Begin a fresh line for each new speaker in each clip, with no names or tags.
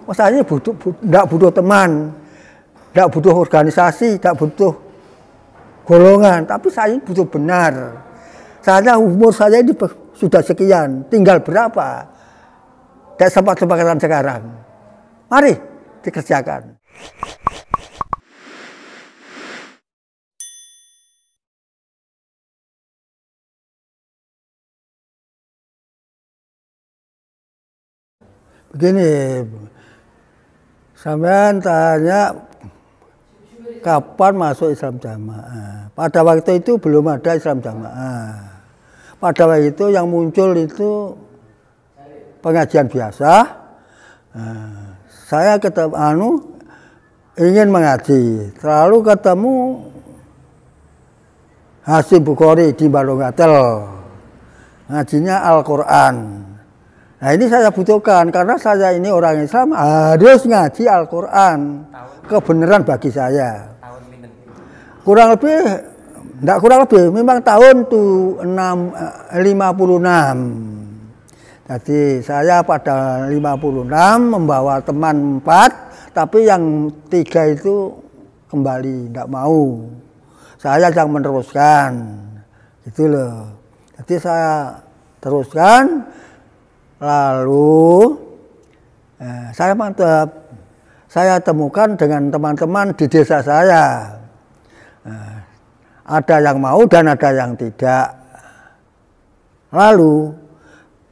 Saya tidak butuh teman, tidak butuh organisasi, tidak butuh golongan, tapi saya butuh benar. Umur saya ini sudah sekian, tinggal berapa? Dan sempat-sempatan sekarang. Mari dikerjakan. Begini, sampean tanya kapan masuk Islam Jamaah. Pada waktu itu belum ada Islam Jamaah. Pada waktu itu yang muncul itu pengajian biasa. Saya ketemu ingin mengaji, lalu ketemu Hasyim Bukhari di Balongatel, ngajinya Al-Quran. Nah ini saya butuhkan karena saya ini orang Islam harus ngaji Al-Quran, kebenaran bagi saya. Kurang lebih, memang tahun 56. Jadi saya pada 56 membawa teman 4, tapi yang 3 itu kembali, tidak mau. Saya yang meneruskan, gitu loh. Jadi saya teruskan, lalu saya mantap. Saya temukan dengan teman-teman di desa saya. Ada yang mau dan ada yang tidak. Lalu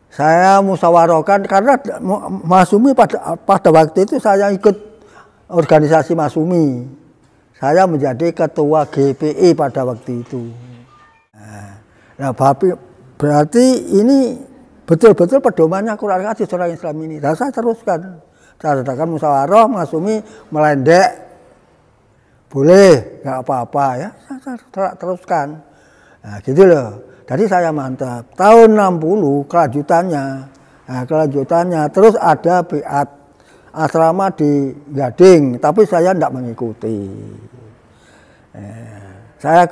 saya musyawarahkan karena Masumi pada waktu itu saya ikut organisasi Masumi. Saya menjadi ketua GPI pada waktu itu. Nah, berarti ini betul-betul pedomannya Quran hadis orang Islam ini. Dan saya teruskan. Saya katakan musyawarah Masumi melendek. Boleh, nggak apa-apa ya, saya teruskan. Nah, gitu loh. Jadi saya mantap. Tahun 60 kelanjutannya terus ada biat asrama di Gading, tapi saya tidak mengikuti. Saya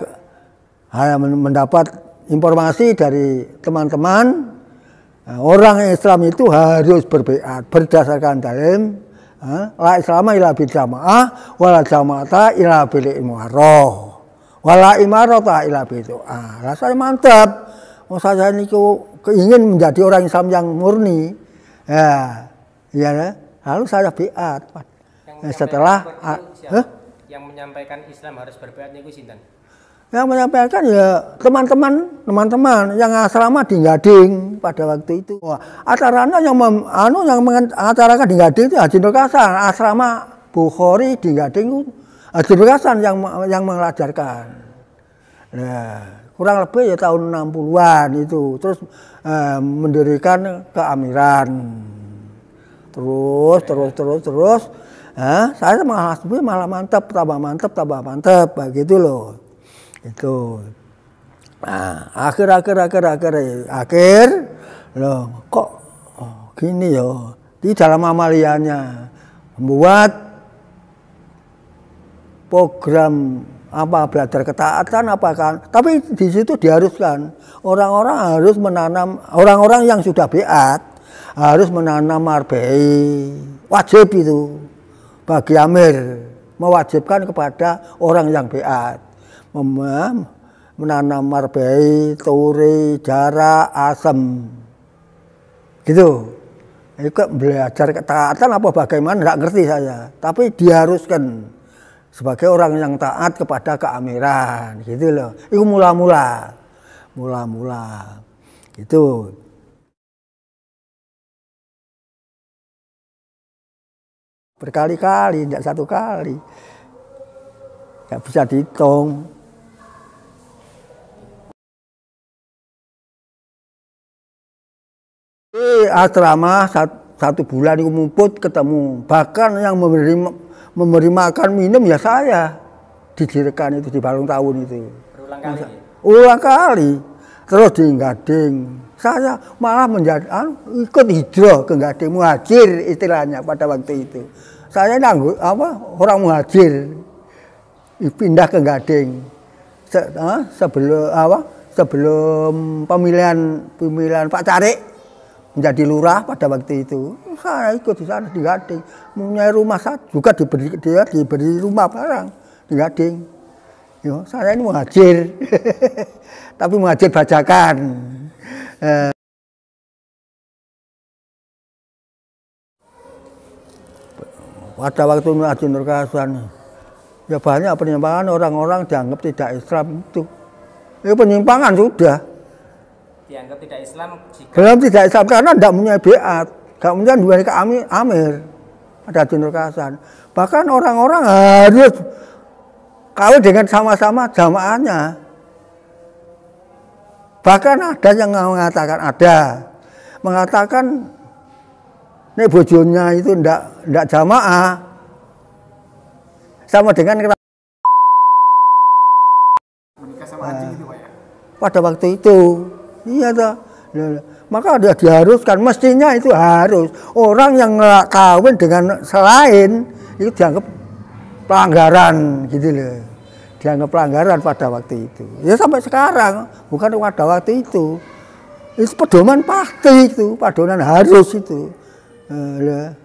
hanya mendapat informasi dari teman-teman, orang Islam itu harus berbiat berdasarkan dalil. La islama ila bil jamaah wala jama'ata ila bil imarah wala imarata ila bil doa. Saya mantap. Saya ini ingin menjadi orang Islam yang murni. Lalu saya biat. Setelah
yang menyampaikan Islam harus berbiat niku sinten?
Yang menyampaikan ya teman-teman yang asrama di Gading pada waktu itu. Acaranya yang mengacarakan di Gading itu Haji Nur Hasan, asrama Bukhari di Gading itu Haji Nur Hasan yang mengajarkan. Nah, kurang lebih ya tahun 60-an itu terus mendirikan keamiran. Terus saya malah mantap, tambah mantap begitu loh. Itu. Nah, akhir loh kok gini ya. Di dalam amaliannya membuat program belajar ketaatan tapi di situ diharuskan orang-orang yang sudah biat harus menanam marbei, wajib itu bagi amir, mewajibkan kepada orang yang biat menanam marbei, turi, jara, asem, gitu. Itu belajar ketaatan apa bagaimana nggak ngerti saya, tapi diharuskan sebagai orang yang taat kepada keamiran, gitu loh. Itu mula-mula, gitu. Berkali-kali, tidak satu kali, nggak bisa dihitung. Asrama satu bulan itu mumput ketemu, bahkan yang memberi makan minum ya saya didirikan itu di Balong Tahun itu. Ulang kali. Terus di Gading saya malah ikut hijrah ke Gading, muhajir istilahnya pada waktu itu. Saya orang muhajir pindah ke Gading sebelum pemilihan Pak Carik. menjadi lurah pada waktu itu. Saya ikut di sana di Gading, mempunyai rumah saya juga diberi rumah barang di Gading. Yo, saya ini muhajir, tapi muhajir bajakan. Pada waktu Haji Nur Hasan, ya banyak penyimpangan, orang-orang dianggap tidak Islam itu. Ya penyimpangan sudah.
Dianggap tidak Islam jika
Belum tidak Islam karena tidak punya beat, tidak punya dua amir pada Haji Nur Hasan. Bahkan orang-orang harus kawin dengan sama-sama jamaahnya. Bahkan ada yang mengatakan nek bojonya itu ndak jamaah sama dengan
menikah sama haji gitu Pak ya.
Pada waktu itu. Iya toh. Maka dia diharuskan, mestinya itu harus orang yang kawin dengan selain itu dianggap pelanggaran gitu loh. Dianggap pelanggaran pada waktu itu. Ya sampai sekarang, bukan pada waktu itu. Itu pedoman pasti itu, pedoman harus itu.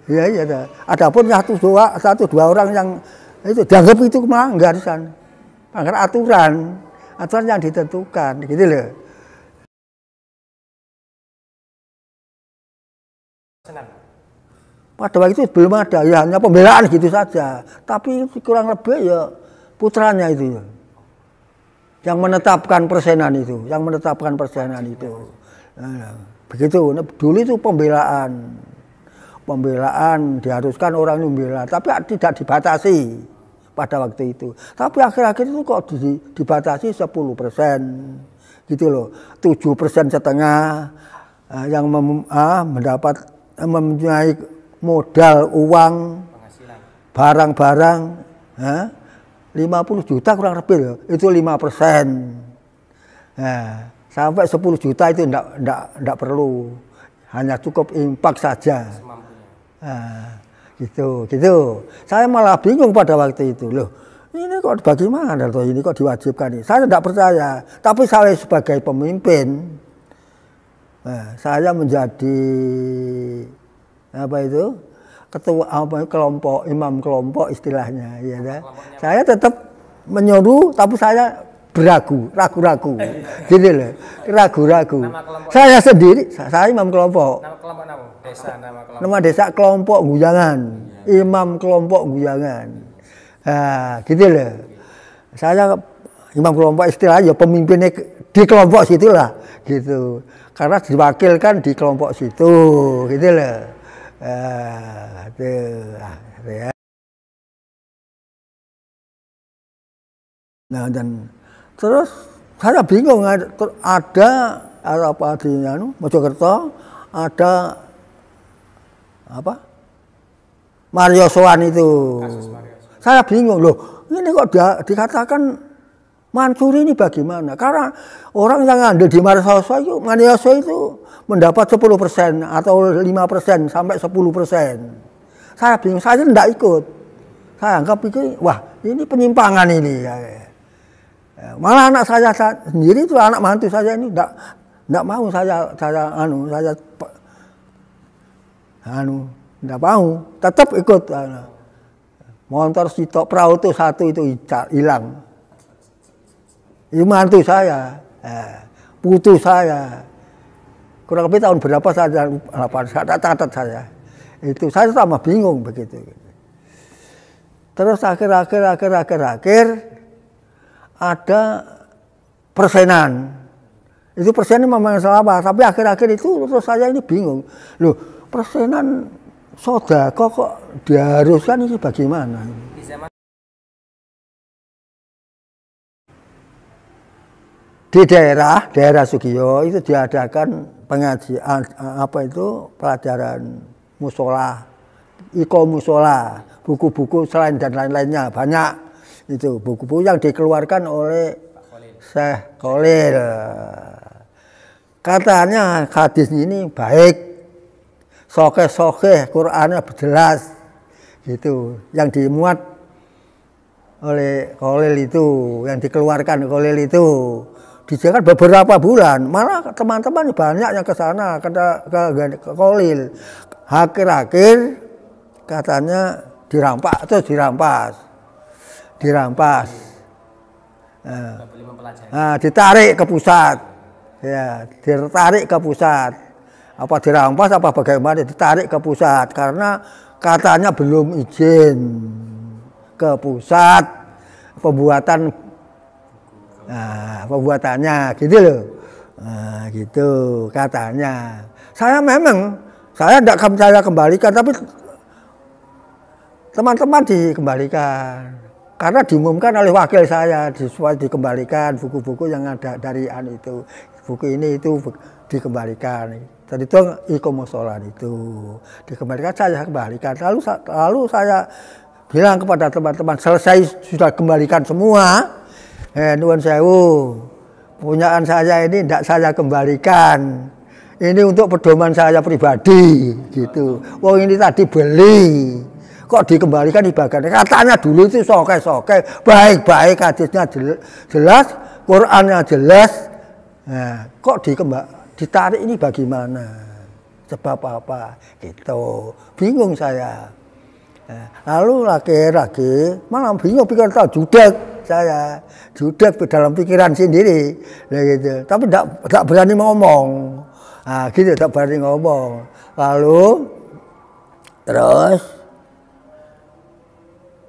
Ya iya. Adapun satu dua orang yang itu dianggap itu melanggar sana. Melanggar aturan yang ditentukan gitu loh. Pada waktu itu belum ada, ya hanya pembelaan gitu saja. Tapi kurang lebih ya putranya itu yang menetapkan persenan itu, begitu. Dulu itu pembelaan diharuskan orang itu membela, tapi tidak dibatasi pada waktu itu. Tapi akhir-akhir itu kok dibatasi 10%, gitu loh. 7,5% yang mempunyai modal uang, barang-barang, 50 juta kurang lebih loh, itu 5%. Nah, sampai 10 juta itu enggak perlu, hanya cukup impak saja. Gitu. Saya malah bingung pada waktu itu loh. Ini kok bagaimana loh, ini kok diwajibkan ini? Saya tidak percaya. Tapi saya sebagai pemimpin, saya menjadi ketua kelompok, imam kelompok istilahnya, ya kan? Saya tetap menyuruh, tapi saya ragu-ragu, gitu loh, ragu-ragu. Saya sendiri, saya imam kelompok.
Nama kelompok
Nama desa kelompok Guyangan, imam kelompok Guyangan. Gitu loh. Saya imam kelompok istilahnya, pemimpinnya di kelompok situlah, gitu. Karena diwakilkan di kelompok situ, gitu loh. Nah, dan terus saya bingung, ada apa di Mojokerto, ada apa Mario Soan itu. Saya bingung loh, ini kok dikatakan Mansuri ini bagaimana? Karena orang yang ada di Mario Soan itu mendapat 10% atau 5% sampai 10%. Saya bingung, saya tidak ikut. Saya anggap itu, wah ini penyimpangan ini. Malah anak saya sendiri itu, anak mantu saya ini tidak mau tidak mau, tetap ikut. Motor sitok perahu itu satu itu hilang. Itu mantu saya, putu saya. Kurang lebih tahun berapa saja, 8, saya catat saya. Itu saya sama bingung begitu. Terus akhir ada persenan. Itu persenan memang salah, tapi akhir-akhir itu terus saya ini bingung. Loh, persenan sodako kok diharuskan ini bagaimana? Di daerah Sugiyo itu diadakan pengajian pelajaran musola, musola, buku-buku selain dan lain-lainnya banyak. Itu buku-buku yang dikeluarkan oleh Syekh Khalil. Katanya hadis ini baik, sokeh Qur'annya jelas, gitu. Yang dimuat oleh Khalil itu, yang dikeluarkan Khalil itu. dijaga beberapa bulan, malah teman-teman banyak yang ke sana, ke Kolil. Akhir-akhir katanya dirampas. Nah, ditarik ke pusat, ya, ditarik ke pusat. Apa dirampas apa bagaimana? Ditarik ke pusat karena katanya belum izin ke pusat pembuatan. Nah, pembuatannya gitu loh. Nah, gitu katanya. Saya tidak akan saya kembalikan, tapi teman-teman dikembalikan. Karena diumumkan oleh wakil saya supaya dikembalikan buku-buku yang ada dari itu. Buku ini itu dikembalikan. Tadi itu ikomosolan itu dikembalikan, saya kembalikan. Lalu saya bilang kepada teman-teman, selesai sudah kembalikan semua. Nuwun sewu, punyaan saya ini tidak saya kembalikan. Ini untuk pedoman saya pribadi, gitu. Wong ini tadi beli, kok dikembalikan dibagian. Katanya dulu itu soke, baik-baik, hadisnya jelas, Qurannya jelas. Nah, kok ditarik ini bagaimana? Sebab apa? Gitu. Bingung saya. Nah, lalu lagi malah bingung, pikir tahu judet dalam pikiran sendiri, gitu. Tapi tidak berani ngomong, nah, gitu, tidak berani ngomong. Lalu terus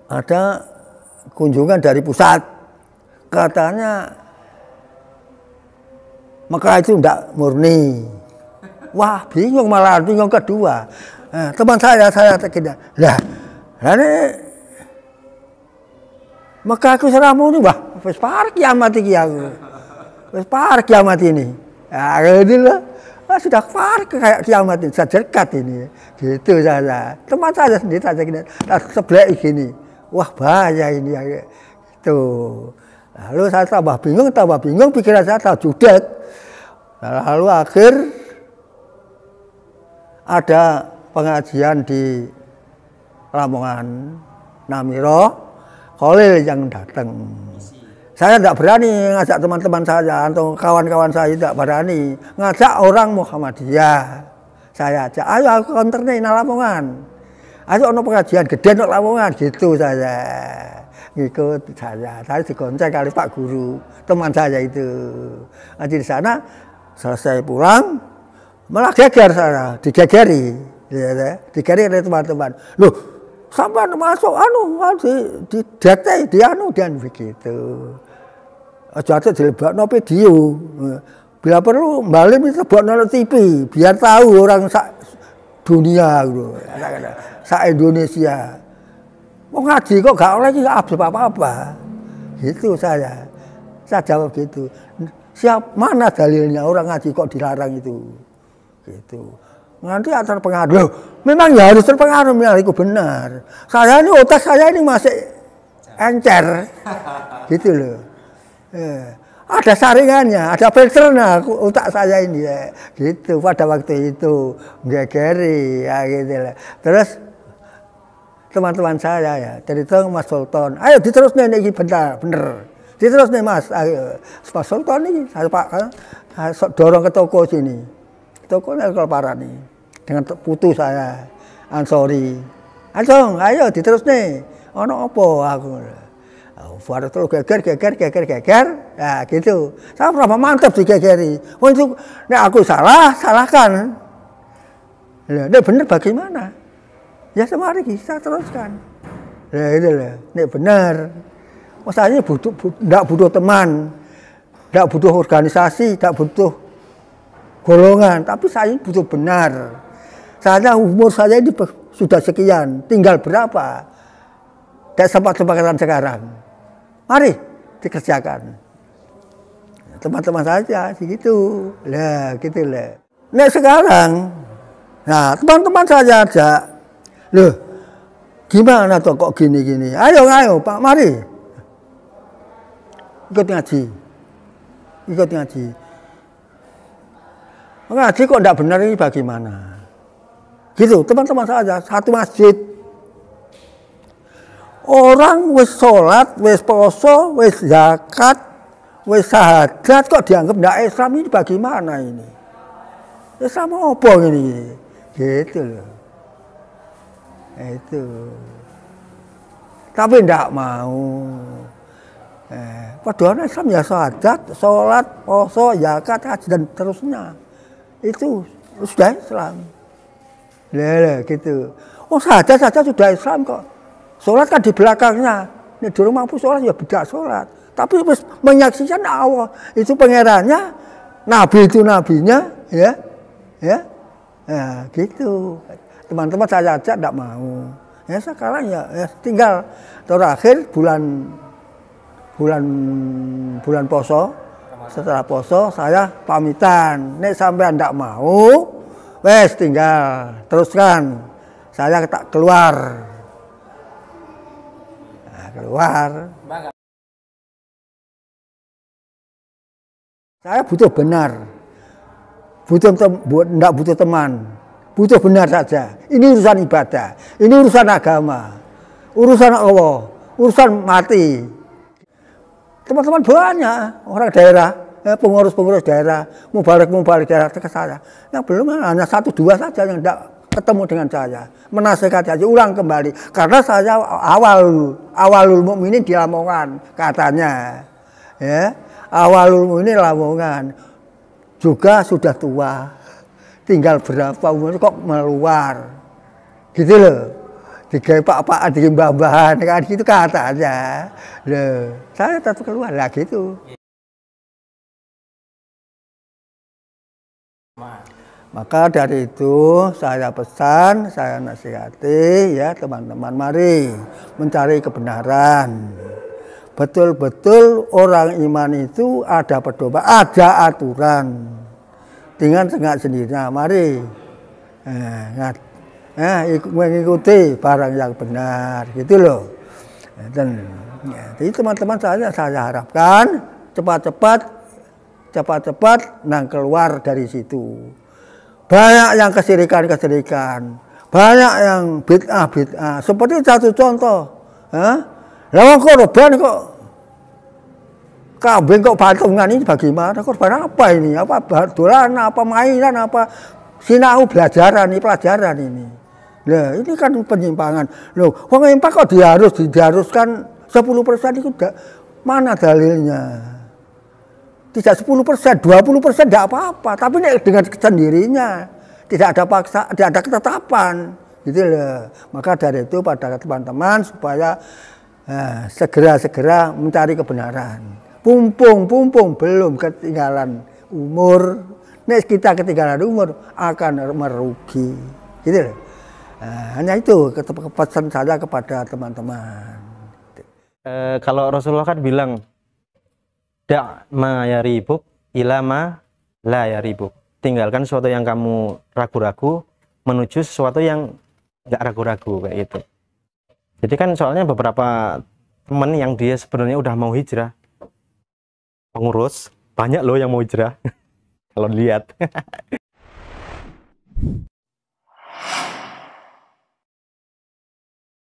ada kunjungan dari pusat, katanya Mekah itu tidak murni. Wah, bingung kedua. Nah, teman saya terkira, lah ini Mekah aku seramu ini, wah, wis parek kiamat iki aku. Wis parek kiamat ini. Ya, gitu loh. Sudah parek kayak kiamat ini, dekat ini. Gitu saya. Teman saya sendiri saja gini, sebelah gini. Wah, bahaya ini ya. Gitu. Lalu saya tambah bingung, pikiran saya tak judet. Lalu akhir ada pengajian di Lamongan, Namiro. Kolil yang datang. Saya tidak berani ngajak teman-teman saya atau kawan-kawan saya, tidak berani ngajak orang Muhammadiyah. Saya ajak, ayo aku konter nih Lamongan. Ayo ono pengajian gede nang Lamongan, gitu saya. Ngikut saya digonceng kali Pak Guru, teman saya itu. Ngaji di sana, selesai pulang, malah geger saya, digegeri oleh teman-teman. Loh, sampai masuk di data dan begitu. Jatuh dilebakno video. Bila perlu balik itu buat nonton TV biar tahu orang dunia gitu. Indonesia. Mau ngaji kok gak oleh apa-apa. Gitu saya. Saya jawab gitu. Mana dalilnya orang ngaji kok dilarang itu? Gitu. Nanti terpengaruh. Memang ya harus terpengaruh, itu benar. Saya ini otak saya ini masih encer, gitu loh. Ada saringannya, ada filternya otak saya ini, gitu. Pada waktu itu gegeri, ya gitu lah. Terus teman-teman saya ya, dari itu Mas Sultan, ayo diterus nih ini bener. Diterus nih Mas, ayo. Mas Sultan ini saya dorong ke toko sini. Toko Kelaparan nih. Dengan putu saya, Ansori. Ansong, ayo diterus nih. Ono opo aku. Baru terus geger. Nah gitu. Saya berapa mantap digegeri. Oh itu, aku salahkan. Ini benar bagaimana? Ya mari kita teruskan. Nah itu lah. Ini benar. Masalahnya tidak butuh teman. Tidak butuh organisasi. Tidak butuh golongan. Tapi saya butuh benar. Saya umur saya ini sudah sekian, tinggal berapa? Dan kesempatan sekarang. Mari dikerjakan. Teman-teman saja gitu. Lah, gitu lah. Nah, sekarang nah, teman-teman saya ajak. Loh, gimana tuh kok gini-gini? Ayo Pak, mari. Ikut ngaji. Ngaji kok tidak benar ini bagaimana? Gitu, teman-teman saja, satu masjid. Orang wis sholat, wis poso, wis zakat, Wis syahadat kok dianggap ndak Islam, ini bagaimana ini? Islam apa ini? Gitu loh. Itu. Tapi ndak mau. Padahal Islam ya syahadat, sholat, puasa, zakat, haji dan terusnya. Itu sudah Islam. Gitu. Oh syahadat saja sudah Islam kok. Sholat kan di belakangnya. Ini di rumah pun sholat ya beda sholat. Tapi menyaksikan Allah itu pangerannya, nabi itu nabinya, ya, gitu. Teman-teman saya ajak tidak mau. Ya sekarang ya tinggal terakhir bulan poso. Setelah poso saya pamitan. Nek sampai tidak mau, wes tinggal teruskan. Saya tak keluar. Nah, keluar. Saya butuh benar, tidak butuh teman, butuh benar saja. Ini urusan ibadah, ini urusan agama, urusan Allah, urusan mati. Teman-teman banyak orang daerah, pengurus-pengurus daerah, mubalik daerah ke saya. Yang belum hanya 1-2 saja yang tidak ketemu dengan saya, menasihati aja, ulang kembali. Karena saya awalul mukminin di Lamongan katanya, ya. Awalul mukminin Lamongan juga sudah tua, tinggal berapa umur kok meluar, gitu loh. Digawe pak-pakan, digawe mbah-mbahan, kan gitu katanya. Loh, saya tetap keluar lah gitu. Maka dari itu saya pesan, saya nasihati ya teman-teman, mari mencari kebenaran. Betul-betul orang iman itu ada pedoman, ada aturan dengan sendirinya. Mari mengikuti barang yang benar, gitu loh. Dan jadi teman-teman saya harapkan cepat-cepat nang keluar dari situ. Banyak yang kesirikan, banyak yang bid'ah. Seperti satu contoh, lawan korban kok kambing kok patungan, ini bagaimana? Korban apa ini? Apa dolanan, apa mainan, apa sinau pelajaran ini. Nah, ini kan penyimpangan. Loh, wong impak kok diharuskan 10% itu mana dalilnya? Tidak 10%, 20% tidak apa-apa. Tapi dengan sendirinya, tidak ada paksa, tidak ada ketetapan, gitu loh. Maka dari itu pada teman-teman supaya segera mencari kebenaran. Pumpung belum ketinggalan umur. Nek kita ketinggalan umur akan merugi, gitu loh. Hanya itu pesan saya kepada teman-teman.
Kalau Rasulullah kan bilang, da' ma yaribuk ila ma la yaribuk. Tinggalkan sesuatu yang kamu ragu-ragu menuju sesuatu yang nggak ragu-ragu, kayak gitu. Jadi kan soalnya beberapa teman yang dia sebenarnya udah mau hijrah, pengurus banyak loh yang mau hijrah kalau dilihat.